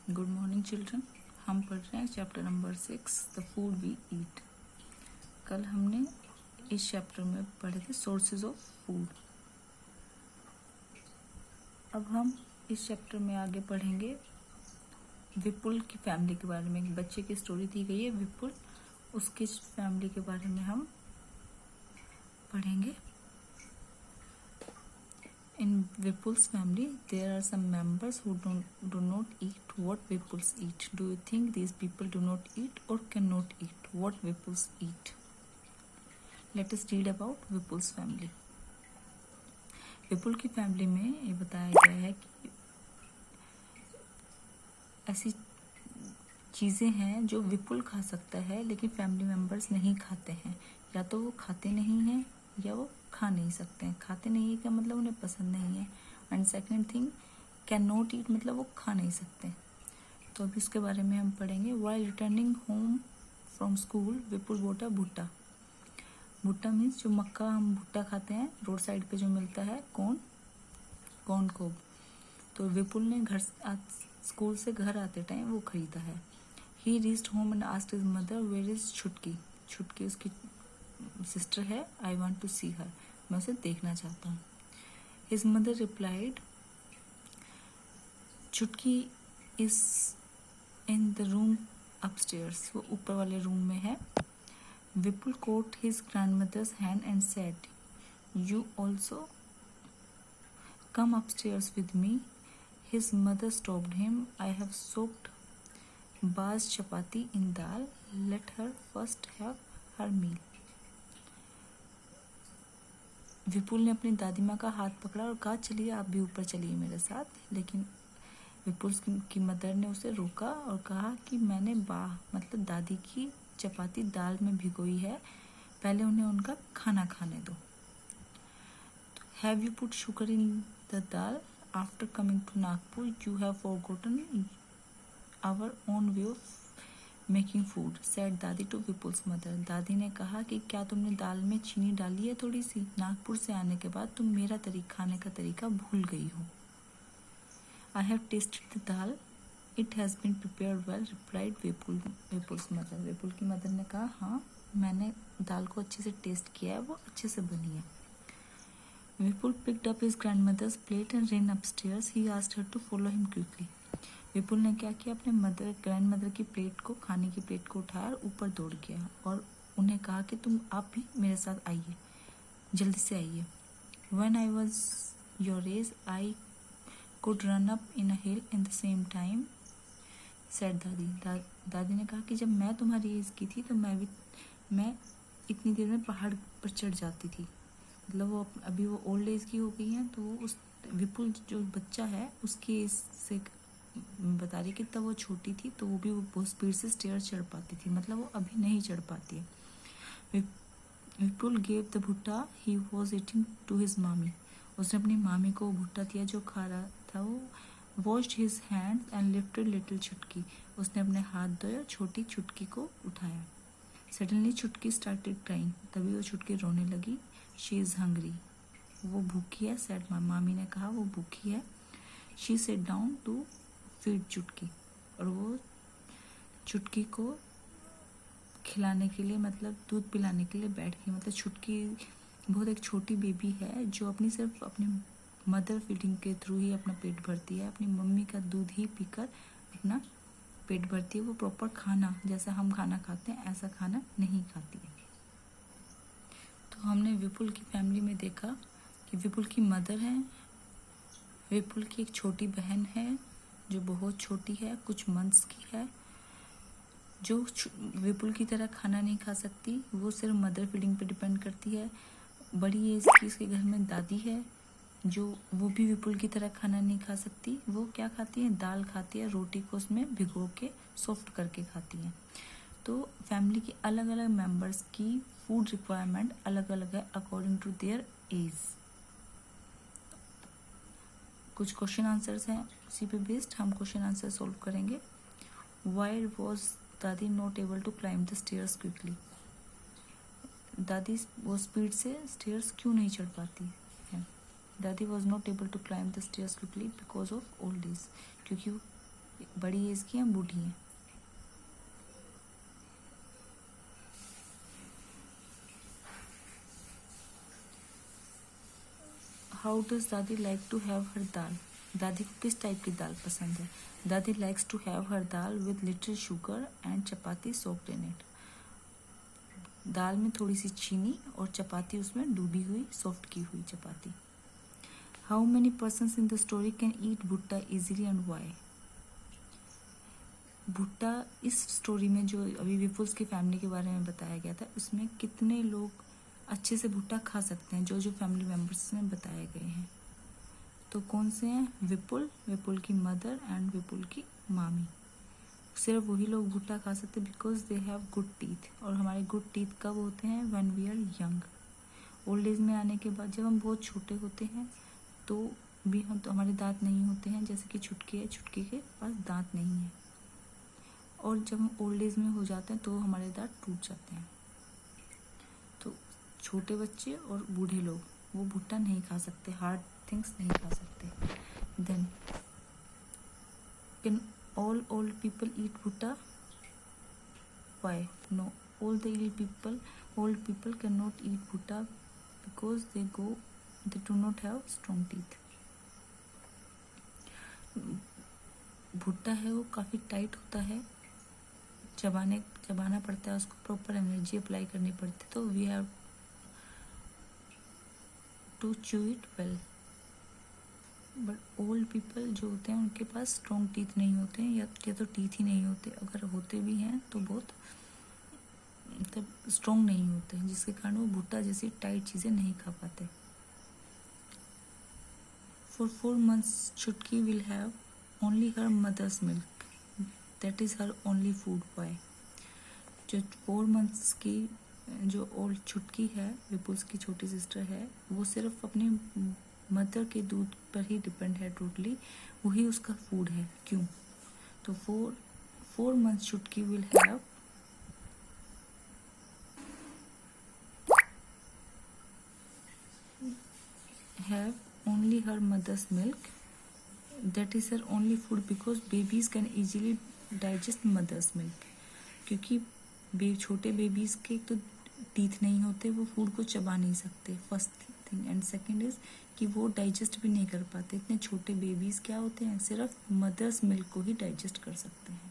Good morning children. हम पढ़ रहे हैं chapter number 6 the food we eat. कल हमने इस चैप्टर में पढ़े थे सोर्सेज ऑफ फूड। अब हम इस चैप्टर में आगे पढ़ेंगे विपुल की फैमिली के बारे में। एक बच्चे की स्टोरी दी गई है विपुल, उसकी फैमिली के बारे में हम पढ़ेंगे। In Vipul's family, there are some members who do not eat what Vipuls eat. Do you think these people do not eat or cannot eat what Vipuls eat? Let us read about Vipul's family. विपुल की family में ये बताया गया है कि ऐसी चीज़ें हैं जो विपुल खा सकता है लेकिन फैमिली मेम्बर्स नहीं खाते हैं। या तो वो खाते नहीं हैं या वो खा नहीं सकते हैं। खाते नहीं है का मतलब उन्हें पसंद नहीं है। And second thing, can not eat मतलब वो खा नहीं सकते। तो अभी इसके बारे में हम पढ़ेंगे। While returning home from school Vipul bought a bhutta. Bhutta means जो मक्का हम भुट्टा खाते हैं रोड साइड पे जो मिलता है, कॉर्न कोब। तो विपुल ने स्कूल से घर आते टाइम वो खरीदा है। He reached home and asked his mother where is Chutki. Chutki उसकी सिस्टर है। आई वॉन्ट टू सी हर, मैं उसे देखना चाहता हूँ। हिज मदर रिप्लाइड छुटकी is in the room upstairs. वो ऊपर वाले रूम में है। विपुल caught his grandmother's hand and said, "You also come upstairs with me." His mother stopped him. I have soaked Baz chapati in dal. Let her first have her meal. विपुल ने अपनी दादी माँ का हाथ पकड़ा और कहा, चलिए आप भी ऊपर चलिए मेरे साथ। लेकिन विपुल की मदर ने उसे रोका और कहा कि मैंने मतलब दादी की चपाती दाल में भिगोई है, पहले उन्हें उनका खाना खाने दो। Have you put sugar in the dal? After coming to Nagpur you have forgotten our own way of making food, said dadi to Vipul's mother. दादी ने कहा कि क्या तुमने दाल में चीनी डाली है थोड़ी सी? नागपुर से आने के बाद तुम मेरा खाने का तरीका भूल गई हो। I have tasted the dal, it has been prepared well, replied Vipul's mother. Vipul की मदर ने कहा, हाँ मैंने दाल को अच्छे से टेस्ट किया है, वो अच्छे से बनी है। Vipul picked up his grandmother's plate and ran upstairs. He asked her to follow him quickly. Vipul ने क्या किया, अपने ग्रैंड मदर की प्लेट को, खाने की प्लेट को उठाया और ऊपर दौड़ गया और उन्हें कहा कि तुम आप भी मेरे साथ आइए, जल्दी से आइए। When I was your age, I could run up in a hill in the same time, said दादी। दादी ने कहा कि जब मैं तुम्हारी एज की थी तो मैं इतनी देर में पहाड़ पर चढ़ जाती थी। मतलब वो अभी वो ओल्ड एज की हो गई है, तो वो उस विपुल जो बच्चा है उसकी एज से बता रही कि तब वो छोटी थी तो वो भी वो बहुत स्पीड से स्टेयर चढ़ पाती थी, मतलब वो अभी नहीं चढ़ पाती है। विपुल gave the bhutta he was eating to his mami. उसने अपनी मामी को भुट्टा दिया जो खा रहा था। वो washed his hands and lifted little छुटकी। उसने अपने हाथ धोए और छोटी छुटकी को उठाया। सडनली छुटकी स्टार्टेड क्राइंग। तभी वो छुटकी रोने लगी। शी इज़ हंग्री, वो भूखी है, सेड मामी ने कहा वो भूखी है। She sat down to feed Chutki, और वो छुटकी को खिलाने के लिए, मतलब दूध पिलाने के लिए बैठ गई। मतलब छुटकी बहुत एक छोटी बेबी है जो सिर्फ अपने मदर फीडिंग के थ्रू ही अपना पेट भरती है। अपनी मम्मी का दूध ही पीकर अपना पेट भरती है। वो प्रॉपर खाना जैसा हम खाना खाते हैं ऐसा खाना नहीं खाती है। तो हमने विपुल की फैमिली में देखा कि विपुल की मदर है, विपुल की एक छोटी बहन है जो बहुत छोटी है, कुछ मंथ्स की है, जो विपुल की तरह खाना नहीं खा सकती। वो सिर्फ मदर फीडिंग पे डिपेंड करती है। बड़ी एज की इसके घर में दादी है जो वो भी विपुल की तरह खाना नहीं खा सकती। वो क्या खाती है, दाल खाती है, रोटी को उसमें भिगो के सॉफ्ट करके खाती है। तो फैमिली के अलग अलग मेंबर्स की फूड रिक्वायरमेंट अलग अलग है अकॉर्डिंग टू देयर एज। कुछ क्वेश्चन आंसर्स हैं, उसी पे बेस्ड हम क्वेश्चन आंसर सॉल्व करेंगे। Why was dadi not able to climb the stairs quickly? दादी वो स्पीड से स्टेयर्स क्यों नहीं चढ़ पाती है? Dadi was not able to climb the stairs quickly because of old age, क्योंकि वो बड़ी एज की हैं, बूढ़ी हैं। How does Dadi like to have her dal? दादी को किस टाइप की दाल पसंद है? Dadi likes to have her dal with little sugar and chapati soaked in it. दाल में थोड़ी सी चीनी और चपाती उसमें डूबी हुई, सॉफ्ट की हुई चपाती। How many persons in the story can eat bhutta easily and Y? भुट्टा इस स्टोरी में जो अभी विपुल्स की फैमिली के बारे में बताया गया था, उसमें कितने लोग अच्छे से भुट्टा खा सकते हैं, जो जो फैमिली मेम्बर्स में बताए गए हैं। तो कौन से हैं? विपुल, विपुल की मदर एंड विपुल की मामी। सिर्फ वही लोग भुट्टा खा सकते because they have good teeth. और हमारे गुड टीथ कब होते हैं? When we are young. Old age में आने के बाद जब हम बहुत छोटे होते हैं तो भी हम तो हमारे दांत नहीं होते हैं, जैसे कि छुटकी है, छुटकी के पास दांत नहीं है। और जब हम ओल्ड एज में हो जाते हैं तो हमारे दांत टूट जाते हैं। तो छोटे बच्चे और बूढ़े लोग वो भुट्टा नहीं खा सकते, हार्ड थिंग्स नहीं खा सकते। Then can all old people eat bhutta? Why? No, all the old people cannot eat bhutta because they do not have strong teeth. भुट्टा है वो काफ़ी टाइट होता है, चबाना पड़ता है, उसको प्रॉपर एनर्जी अप्लाई करनी पड़ती है, तो we have to chew it well. But old people जो होते हैं उनके पास स्ट्रॉन्ग टीथ नहीं होते हैं, या तो टीथ ही नहीं होते, अगर होते भी हैं तो बहुत मतलब स्ट्रॉन्ग नहीं होते हैं, जिसके कारण वो भुट्टा जैसी टाइट चीज़ें नहीं खा पाते। For 4 months Chutki will have only her mother's milk, that is her only food. By जो 4 months की जो ओल्ड छुटकी है, विपुल्स की छोटी सिस्टर है, वो सिर्फ अपनी मदर के दूध पर ही डिपेंड है टोटली, वही उसका फूड है। क्यों? तो 4 months Chutki will have only her mother's milk, that is her only food because babies can easily digest mother's milk. क्योंकि छोटे बेबीज के तो टीथ नहीं होते, वो फूड को चबा नहीं सकते, first thing. And second is कि वो डाइजेस्ट भी नहीं कर पाते। इतने छोटे बेबीज क्या होते हैं, सिर्फ मदर्स मिल्क को ही डाइजेस्ट कर सकते हैं।